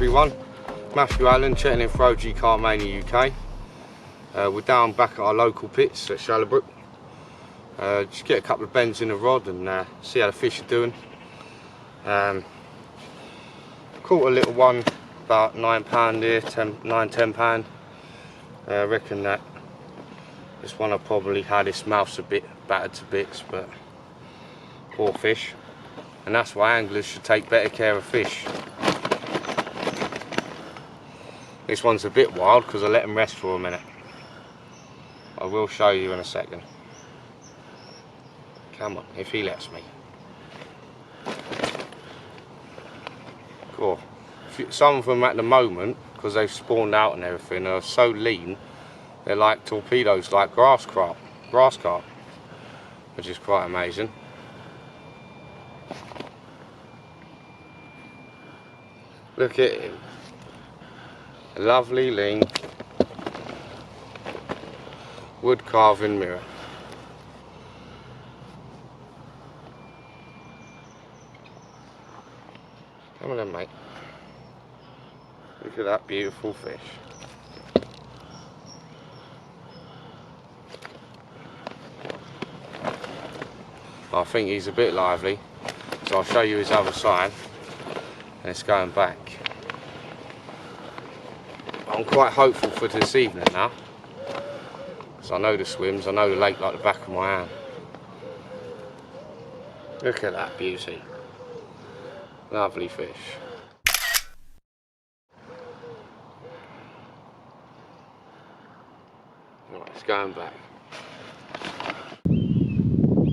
everyone, Matthew Allen, chatting in for CARP MANIA UK. We're down back at our local pits at Sheffield. Just get a couple of bends in the rod and see how the fish are doing. Caught a little one, about £9 here, £10. I reckon that this one I probably had its mouth's a bit battered to bits, but poor fish. And that's why anglers should take better care of fish. This one's a bit wild because I let him rest for a minute. I will show you in a second. Come on, if he lets me. Cool. Some of them at the moment, because they've spawned out and everything, are so lean, they're like torpedoes, like grass carp, which is quite amazing. Look at him. A lovely lean wood carving mirror. Come on then, mate. Look at that beautiful fish. I think he's a bit lively, so I'll show you his other side. And it's going back. I'm quite hopeful for this evening now, because I know the swims, I know the lake like the back of my hand. Look at that beauty. Lovely fish. Right, it's going back.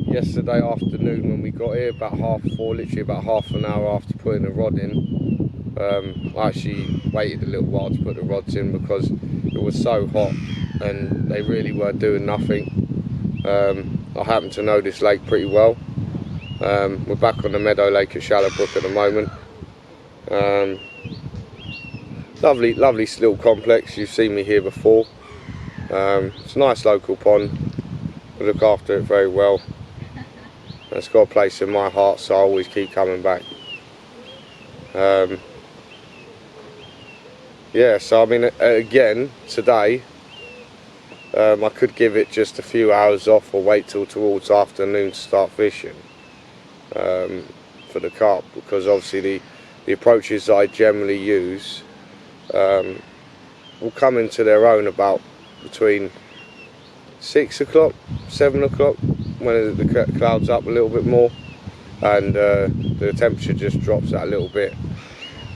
Yesterday afternoon when we got here, about 4:30, literally about half an hour after putting the rod in, I actually waited a little while to put the rods in because it was so hot and they really were doing nothing. I happen to know this lake pretty well. We're back on the meadow lake at Sheffield at the moment. Lovely little complex. You've seen me here before. It's a nice local pond. I look after it very well. It's got a place in my heart, so I always keep coming back. Yeah, so I mean, again, today, I could give it just a few hours off or wait till towards afternoon to start fishing for the carp, because obviously the approaches that I generally use will come into their own about between 6 o'clock, 7 o'clock, when the cloud's up a little bit more and the temperature just drops that a little bit.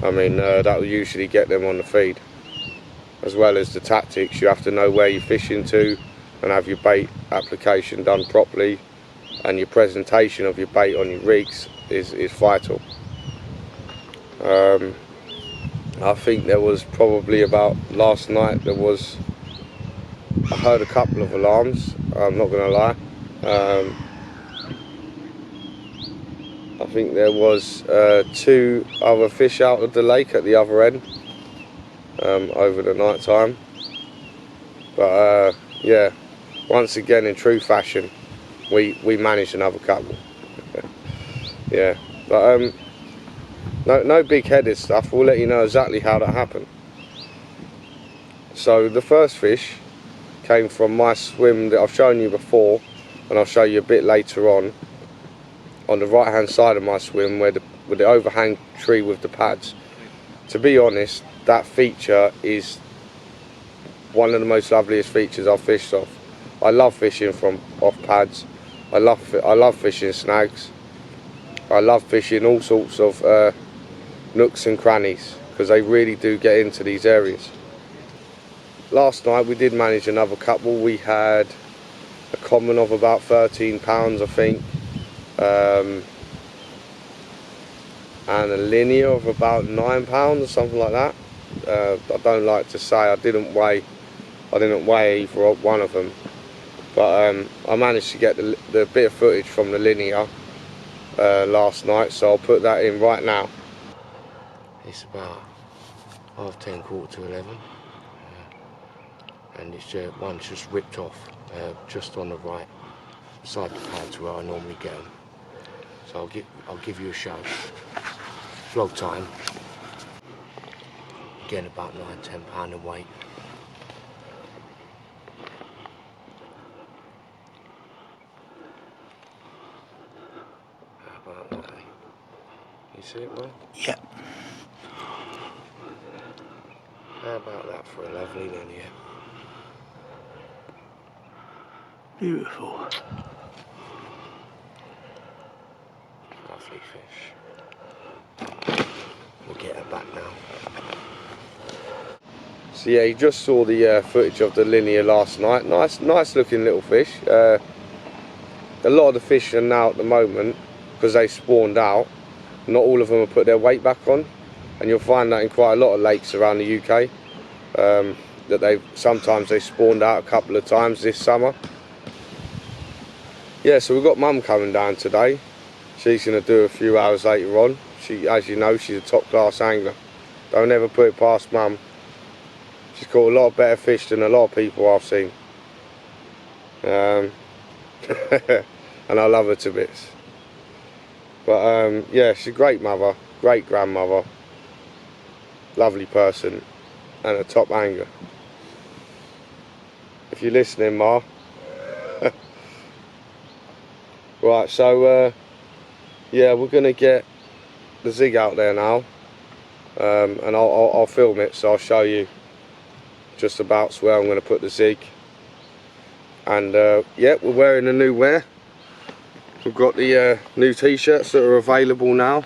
I mean, that will usually get them on the feed. As well as the tactics, you have to know where you're fishing to and have your bait application done properly, and your presentation of your bait on your rigs is vital. I think there was probably about last night, I heard a couple of alarms, I'm not going to lie. I think there was 2 other fish out of the lake at the other end over the night time. But yeah, once again in true fashion, we managed another couple. Yeah, but no big-headed stuff. We'll let you know exactly how that happened. So the first fish came from my swim that I've shown you before, and I'll show you a bit later on the right hand side of my swim with the overhang tree with the pads. To be honest, that feature is one of the most loveliest features I've fished off. I love fishing from off pads. I love fishing snags. I love fishing all sorts of nooks and crannies, because they really do get into these areas. Last night we did manage another couple. We had a common of about £13, I think, and a linear of about £9 or something like that. I don't like to say. I didn't weigh either one of them, but I managed to get the bit of footage from the linear last night, so I'll put that in right now. It's about 10:30, 11:15, and it's one's just ripped off just on the right side of the pads where I normally get them. So I'll give you a show. Vlog time. getting about 9–10 pound in weight. How about that, eh? You see it, man? Yeah. How about that for a lovely linear? Beautiful. Lovely fish. We'll get her back now. So yeah, you just saw the footage of the linear last night. Nice looking little fish. A lot of the fish are now at the moment, because they spawned out, not all of them have put their weight back on, and you'll find that in quite a lot of lakes around the UK. That sometimes they spawned out a couple of times this summer. Yeah, so we've got Mum coming down today. She's going to do a few hours later on. She, as you know, she's a top class angler. Don't ever put it past Mum. She's caught a lot of better fish than a lot of people I've seen. And I love her to bits. But yeah, she's a great mother, great grandmother, lovely person, and a top angler. If you're listening, Ma. Right, so yeah, we're gonna get the zig out there now, and I'll film it, so I'll show you just about where I'm gonna put the zig. And yeah, we're wearing the new wear. We've got the new t-shirts that are available now.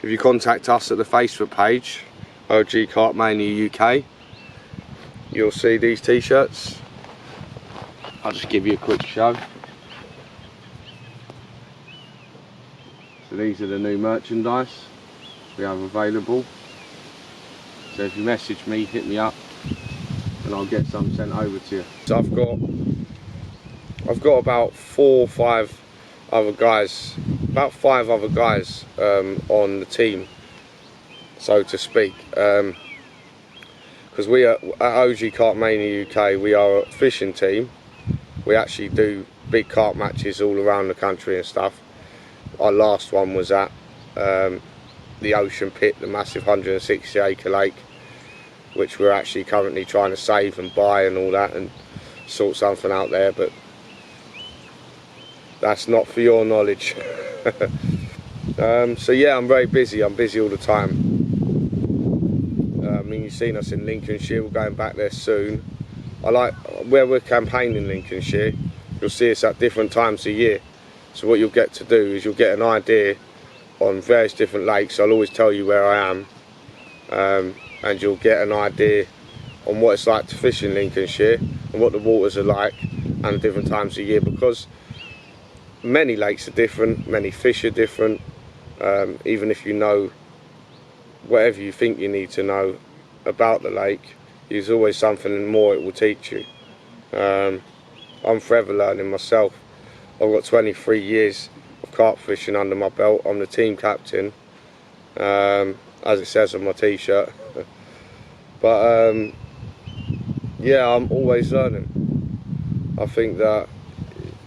If you contact us at the Facebook page, CARP MANIA UK, you'll see these t-shirts. I'll just give you a quick show. So these are the new merchandise we have available. So if you message me, hit me up, and I'll get some sent over to you. So I've got about 4 or 5 other guys, about 5 other guys on the team, so to speak. Because we are at CARP MANIA UK, we are a fishing team. We actually do big carp matches all around the country and stuff. Our last one was at the Ocean Pit, the massive 160 acre lake, which we're actually currently trying to save and buy and all that, and sort something out there, but that's not for your knowledge. So yeah, I'm very busy. I'm busy all the time. I mean, you've seen us in Lincolnshire. We're going back there soon. I like where we're campaigning in Lincolnshire. You'll see us at different times a year. So what you'll get to do is you'll get an idea on various different lakes. I'll always tell you where I am, and you'll get an idea on what it's like to fish in Lincolnshire and what the waters are like and different times of year, because many lakes are different, many fish are different. Even if you know whatever you think you need to know about the lake, there's always something more it will teach you. I'm forever learning myself. I've got 23 years of carp fishing under my belt. I'm the team captain, as it says on my t-shirt. But yeah, I'm always learning. I think that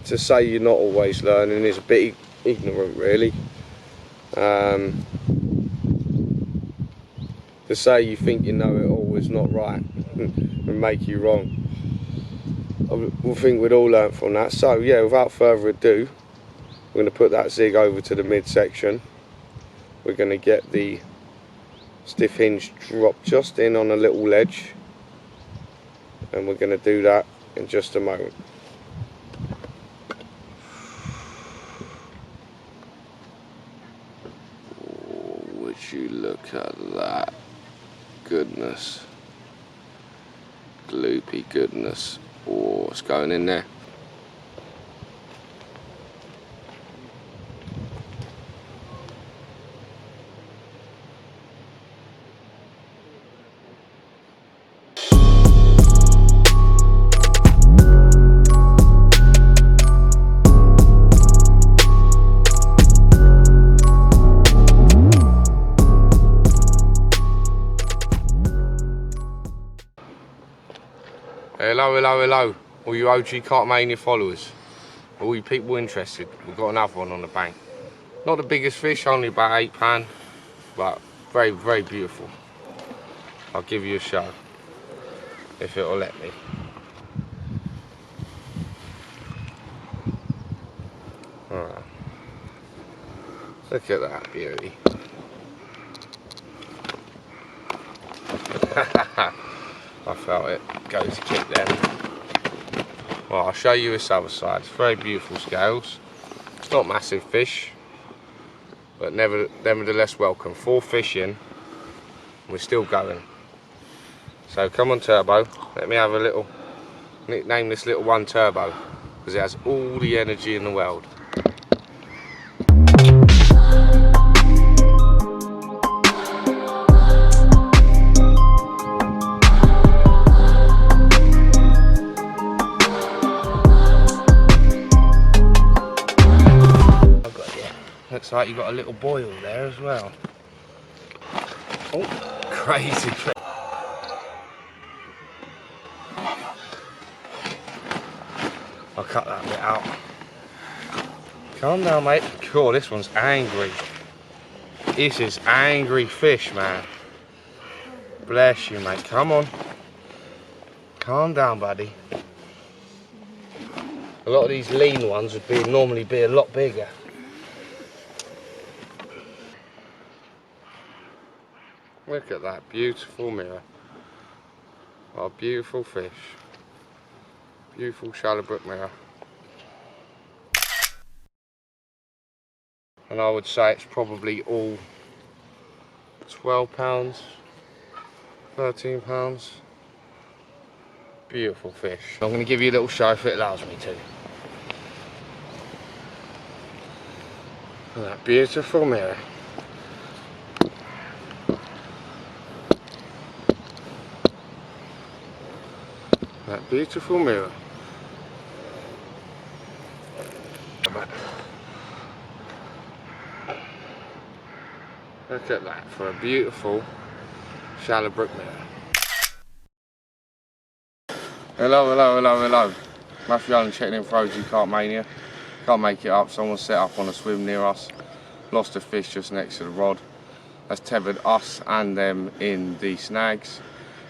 to say you're not always learning is a bit ignorant, really. To say you think you know it all is not right and make you wrong. I think we'd all learn from that. So yeah, without further ado, we're going to put that zig over to the midsection. We're going to get the stiff hinge drop just in on a little ledge, and we're going to do that in just a moment. Oh, would you look at that goodness, gloopy goodness. Oh, what's going in there? Hello, all you CARP MANIA followers, all you people interested. We've got another one on the bank. Not the biggest fish, only about £8, but very, very beautiful. I'll give you a show if it'll let me. Alright. Look at that beauty. I felt it. Go to kick them. Well, I'll show you this other side. It's very beautiful scales. It's not massive fish, but nevertheless welcome. 4 fish in. We're still going. So come on, Turbo. Let me have a little nickname this little one Turbo because it has all the energy in the world. Looks like you've got a little boil there as well. Oh, crazy. I'll cut that bit out. Calm down, mate. Cool, this one's angry. This is angry fish, man. Bless you, mate. Come on. Calm down, buddy. A lot of these lean ones would normally be a lot bigger. Look at that beautiful mirror. Our beautiful fish. Beautiful shallow brook mirror. And I would say it's probably all £12, £13. Beautiful fish. I'm going to give you a little show if it allows me to. Look at that beautiful mirror. That beautiful mirror. Look at that for a beautiful shallow brook mirror. Hello. Matthew Allen checking in for OG Mania. Can't make it up, someone set up on a swim near us. Lost a fish just next to the rod. That's tethered us and them in the snags,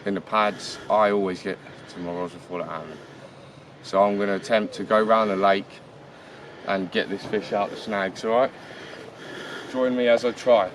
in the pads. I always get to my rods before that happens. So I'm going to attempt to go round the lake and get this fish out the snags, alright? Join me as I try.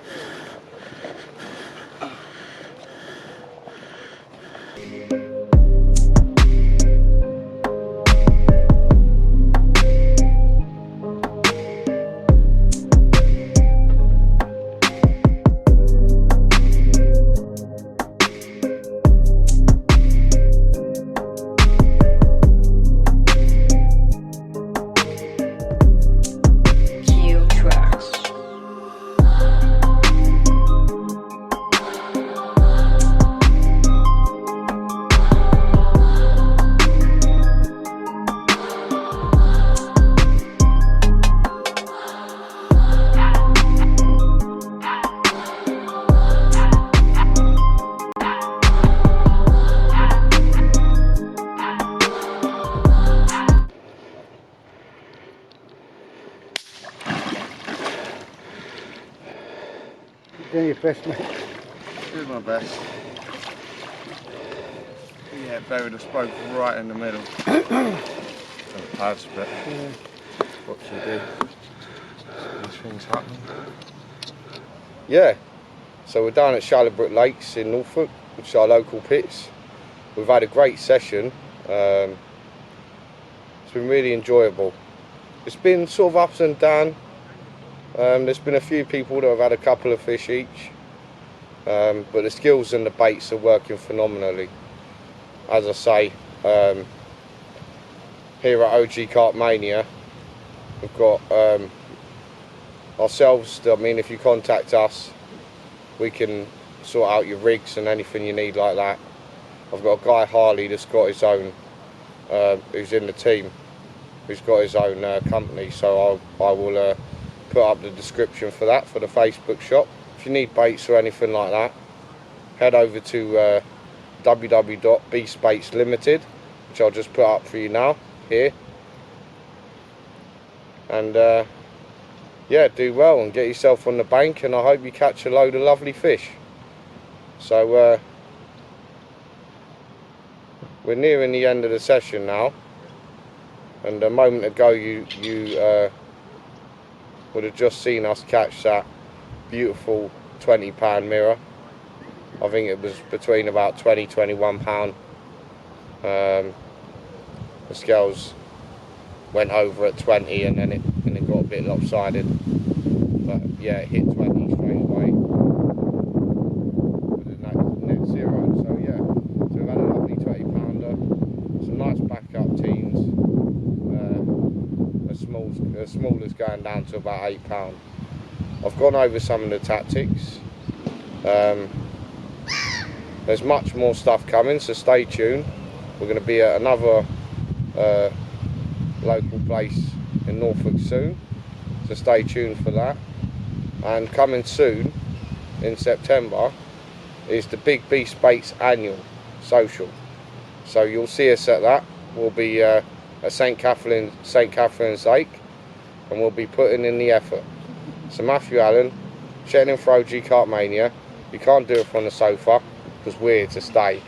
Doing your best, mate. Doing my best. Yeah, buried us both right in the middle. The pads, but yeah. What can you do? These things happen. Yeah, so we're down at Shallowbrook Lakes in Norfolk, which is our local pits. We've had a great session. It's been really enjoyable. It's been sort of ups and downs. There's been a few people that have had a couple of fish each, but the skills and the baits are working phenomenally. As I say, here at OG CARP Mania, we've got ourselves. I mean, if you contact us, we can sort out your rigs and anything you need like that. I've got a guy, Harley, that's got his own, who's in the team, who's got his own company, so I will put up the description for that, for the Facebook shop. If you need baits or anything like that, head over to www.Beastbaits Limited, which I'll just put up for you now here, and yeah, do well and get yourself on the bank, and I hope you catch a load of lovely fish. So we're nearing the end of the session now, and a moment ago you would have just seen us catch that beautiful £20 mirror. I think it was between about £20–21. The scales went over at 20 and then it got a bit lopsided, but yeah, it hit 20 straight away with the net zero. So yeah, so we've had a lovely 20-pounder, some nice backup teams, as small as going down to about £8. I've gone over some of the tactics. There's much more stuff coming, so stay tuned. We're going to be at another local place in Norfolk soon, so stay tuned for that. And coming soon in September is the Big Beastbaits annual social, so you'll see us at that. We'll be at St Catherine's Lake, and we'll be putting in the effort. So Matthew Allen, checking in for OG CARP Mania. You can't do it from the sofa because we're here to stay.